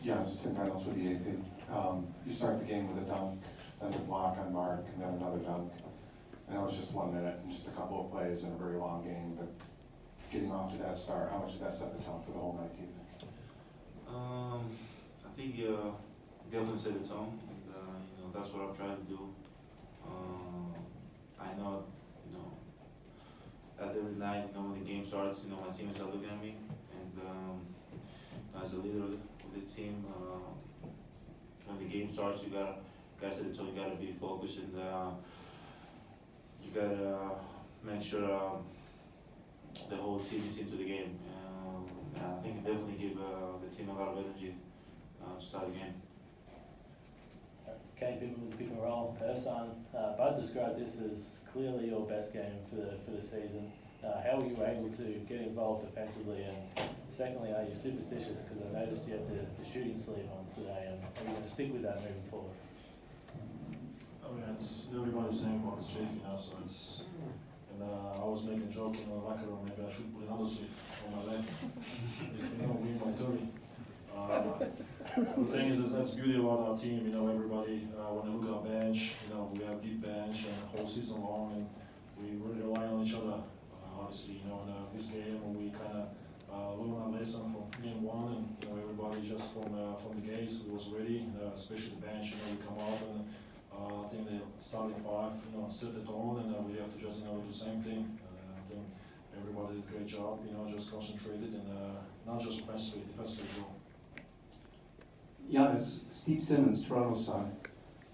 Giannis-antetokounmpo with the AP. You start the game with a dunk, then a block on Mark, and then another dunk. I know it's just 1 minute and just a couple of plays in a very long game, but getting off to that start, how much did that set the tone for the whole night, do you think? I think definitely set the tone, and that's what I'm trying to do. I know, that every night, when the game starts, my teammates are looking at me, and as a leader of the team, when the game starts, you gotta set the tone. You gotta be focused, and you gotta make sure the whole team is into the game. And I think it definitely give the team a lot of energy to start the game. Okay, people with the pick and roll. Ersan, Bud described this as clearly your best game for the season. How were you able to get involved defensively? And secondly, are you superstitious? Because I noticed you had the shooting sleeve on today, and are you going to stick with that moving forward? I mean, it's everybody's saying about the sleeve, so it's. And I was making a joke in the locker room, maybe I should put another sleeve on my left. If win my 30. The thing is, that's the beauty about our team. Everybody, when they look at our bench, we have a deep bench and the whole season long, and we really rely on each other. Obviously, in this game, we kind of learned our lesson from game one, and everybody just from the gates was ready, especially the bench. We come out and I think the starting five, set the tone, and we have to just do the same thing. I think everybody did a great job, just concentrated and not just offensively, defensively as well. Giannis, Steve Simmons, Toronto Sun.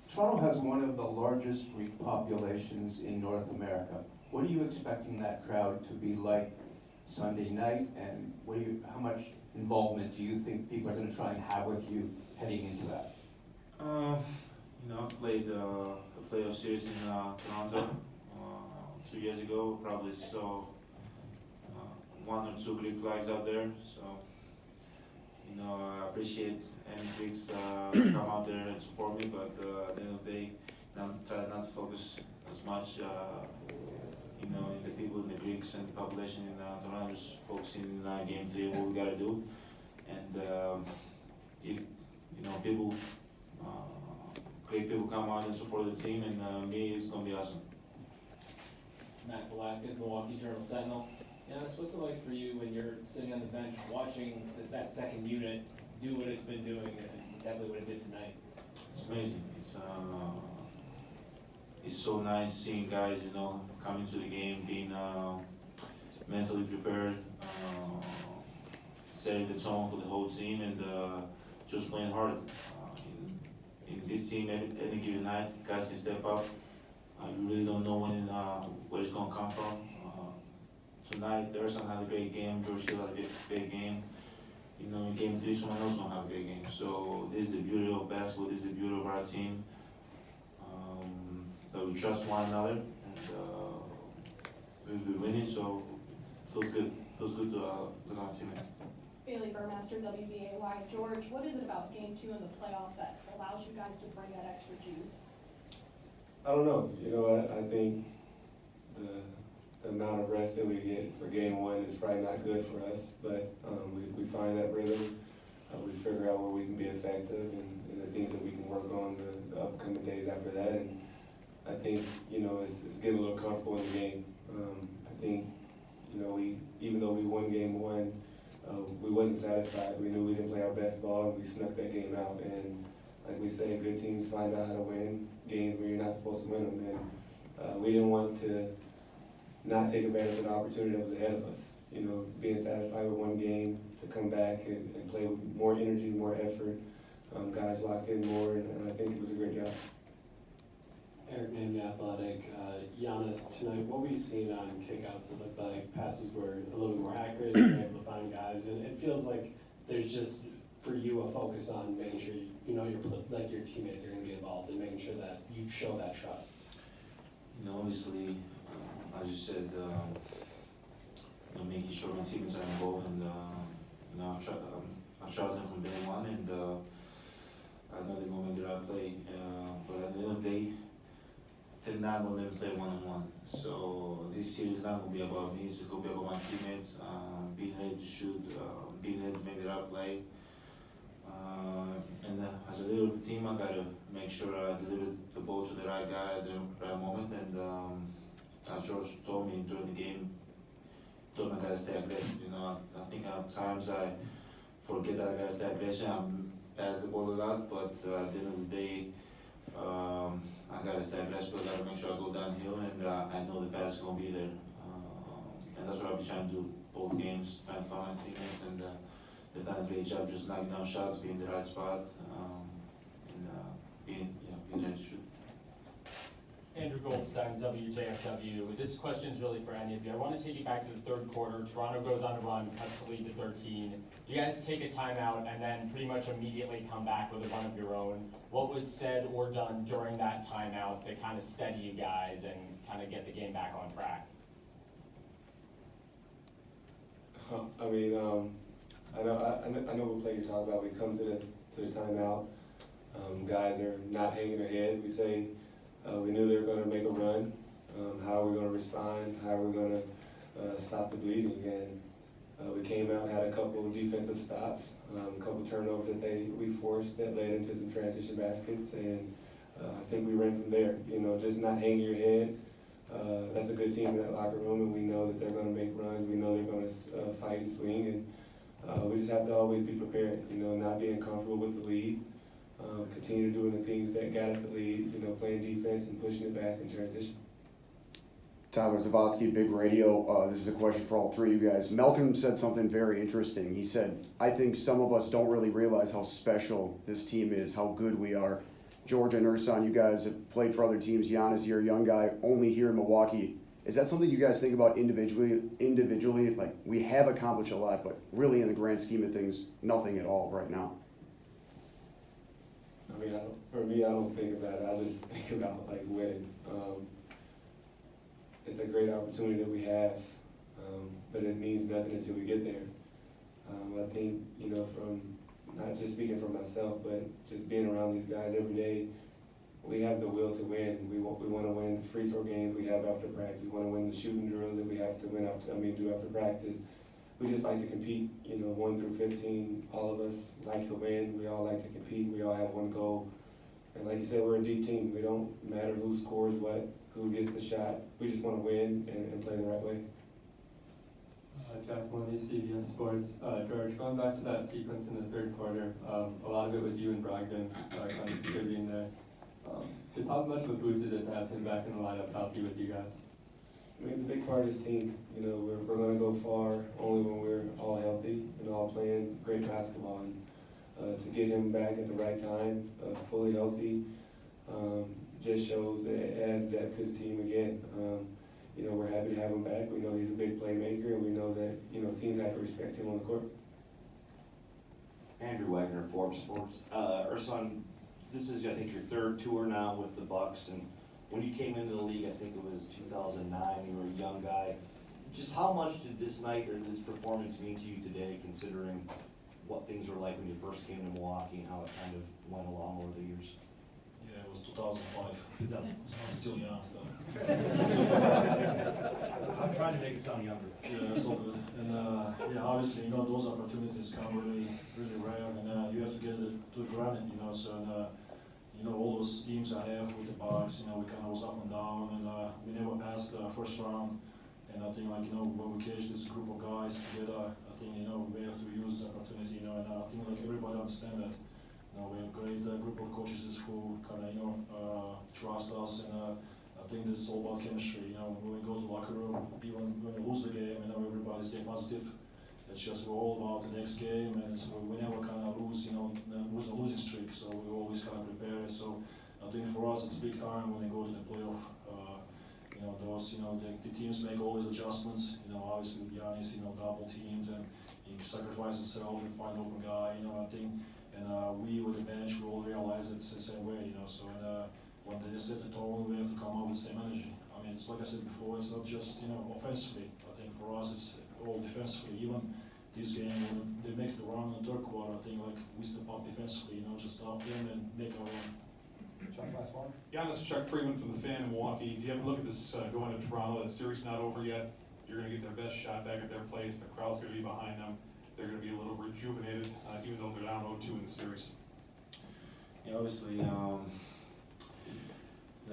Toronto has one of the largest Greek populations in North America. What are you expecting that crowd to be like Sunday night, and how much involvement do you think people are going to try and have with you heading into that? I've played a playoff series in Toronto 2 years ago. Probably saw 1 or 2 Greek flags out there. So, I appreciate any Greeks come out there and support me. But at the end of the day, I'm trying not to focus as much, in the people, in the Greeks and the population in Toronto. Just focusing in Game 3, what we gotta do. And if great people come out and support the team, and me, it's going to be awesome. Matt Velasquez, Milwaukee Journal Sentinel. Giannis, what's it like for you when you're sitting on the bench watching that second unit do what it's been doing, and definitely what it did tonight? It's amazing. It's so nice seeing guys, coming to the game, being mentally prepared, setting the tone for the whole team, and just playing hard. In this team, any given night, guys can step up. You really don't know where it's going to come from. Tonight, Ersan had a great game. George Hill had a great game. In Game 3, someone else going to have a great game. So this is the beauty of basketball. This is the beauty of our team. That we trust one another, and we'll be winning. So feels good. Feels good to look at our teammates. Bailey Burmaster, WBAY. George, what is it about Game 2 in the playoffs that allows you guys to bring that extra juice? I don't know. I think the amount of rest that we get for Game 1 is probably not good for us, but we find that rhythm. We figure out where we can be effective and the things that we can work on the upcoming days after that. And I think, it's getting a little comfortable in the game. I think, even though we won Game 1, we wasn't satisfied. We knew we didn't play our best ball, and we snuck that game out. And like we say, good teams find out how to win games where you're not supposed to win them. And we didn't want to not take advantage of the opportunity that was ahead of us. Being satisfied with one game, to come back and play with more energy, more effort. Guys locked in more, and I think it was a great job. Eric Mann, The Athletic. Giannis, tonight, what were you seeing on kickouts? It looked like passes were a little bit more accurate, you were able to find guys, and it feels like there's just, for you, a focus on making sure your teammates are going to be involved and making sure that you show that trust. Obviously, as you said, making sure my teammates are involved, and I trust them from day one, and I know they're going to make the right play. But at the end of the day, they're not going to let me play one-on-one. So this series is not going to be about me. It's going to be about my teammates, being ready to shoot, being ready to make the right play. And as a leader of the team, I gotta make sure I deliver the ball to the right guy at the right moment. And as George told me during the game, told me I gotta stay aggressive. I think at times I forget that I gotta stay aggressive and pass the ball a lot, but at the end of the day, I gotta stay aggressive. I gotta make sure I go downhill, and I know the pass is gonna be there. And that's what I'll be trying to do both games, trying to find my teammates, and they've done a great job just knocking down shots, being in the right spot, and being ready to shoot. Andrew Goldstein, WJFW. This question is really for any of you. I want to take you back to the third quarter. Toronto goes on a run, cuts the lead to 13. You guys take a timeout and then pretty much immediately come back with a run of your own. What was said or done during that timeout to kind of steady you guys and kind of get the game back on track? I mean, I know what play you're talking about. We come to the timeout. Guys are not hanging their head. We say we knew they were going to make a run. How are we going to respond? How are we going to stop the bleeding? And we came out, had a couple of defensive stops, a couple of turnovers that we forced that led into some transition baskets, and I think we ran from there. Just not hanging your head. That's a good team in that locker room, and we know that they're going to make runs. We know they're going to fight and swing, and we just have to always be prepared. Not being comfortable with the lead, continue doing the things that got us the lead. Playing defense and pushing it back in transition. Tyler Zavotsky, Big Radio. This is a question for all three of you guys. Malcolm said something very interesting. He said, "I think some of us don't really realize how special this team is, how good we are." George and Ersan, you guys have played for other teams. Giannis, you're a young guy, only here in Milwaukee. Is that something you guys think about individually? Like, we have accomplished a lot, but really in the grand scheme of things, nothing at all right now. I mean, for me, I don't think about it. I just think about winning. It's a great opportunity that we have, but it means nothing until we get there. I think, from not just speaking for myself, but just being around these guys every day, we have the will to win. We want to win the free throw games we have after practice. We want to win the shooting drills that we have to do after practice. We just like to compete. 1 through 15, all of us like to win. We all like to compete. We all have one goal. And like you said, we're a deep team. We don't matter who scores what, who gets the shot. We just want to win and play the right way. Jack Mooney, CBS Sports. George, going back to that sequence in the third quarter, a lot of it was you and Brogdon kind of contributing there. Just how much of a boost is it to have him back in the lineup healthy with you guys? I mean, it's a big part of this team. We're going to go far only when we're all healthy and all playing great basketball. And to get him back at the right time, fully healthy, just shows that it adds depth to the team again. We're happy to have him back. We know he's a big playmaker, and we know that teams have to respect him on the court. Andrew Wagner, Forbes Sports. Ersan, this is, I think, your third tour now with the Bucks, and when you came into the league, I think it was 2009, you were a young guy. Just how much did this night or this performance mean to you today, considering what things were like when you first came to Milwaukee and how it kind of went along over the years? Yeah, it was 2005. I'm still young. I'm trying to make it sound younger. Yeah, that's all good. And obviously, those opportunities come really, really rare, and you have to get it to granted, So, all those teams I have with the Bucks, we kind of was up and down, and we never passed the first round. And I think, when we catch this group of guys together, I think, we have to use this opportunity, and I think, everybody understands that. We have a great group of coaches who kind of, trust us, and I think this is all about chemistry. When we go to the locker room, even when we lose the game, everybody stay positive. It's just we're all about the next game, and we never kind of lose, lose a losing streak. So we always kind of prepare. So I think for us, it's a big time when they go to the playoff. The teams make all these adjustments. Obviously with Giannis, double teams, and he sacrifices himself and find open guy. I think, and we with the bench, we all realize it's the same way. So when they set the tone, we have to come out with the same energy. I mean, it's like I said before, it's not just offensively. I think for us, it's all defensively. Even this game, when they make the run in the third quarter, I think we step up defensively. Just stop them and make our run. Chuck, last one. Giannis, Chuck Freeman from the Fan in Milwaukee. Do you have a look at this going to Toronto? The series not over yet. You're going to get their best shot back at their place. The crowd's going to be behind them. they're gonna be a little rejuvenated, even though they're down 0-2 in the series? Yeah, obviously,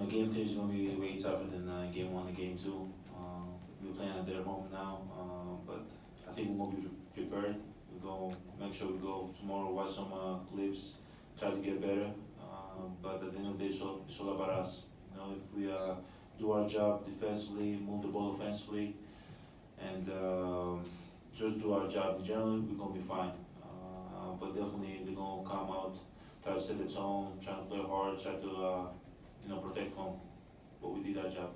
game 3 is going to be way tougher than game 1 and game 2. We're playing at their home now, but I think we'll be prepared. We'll go make sure we go tomorrow, watch some clips, try to get better. But at the end of the day, it's all about us. If we do our job defensively, move the ball offensively, and just do our job, generally we're going to be fine. But definitely they're going to come out, try to set the tone, try to play hard, try to protect home. But we did our job.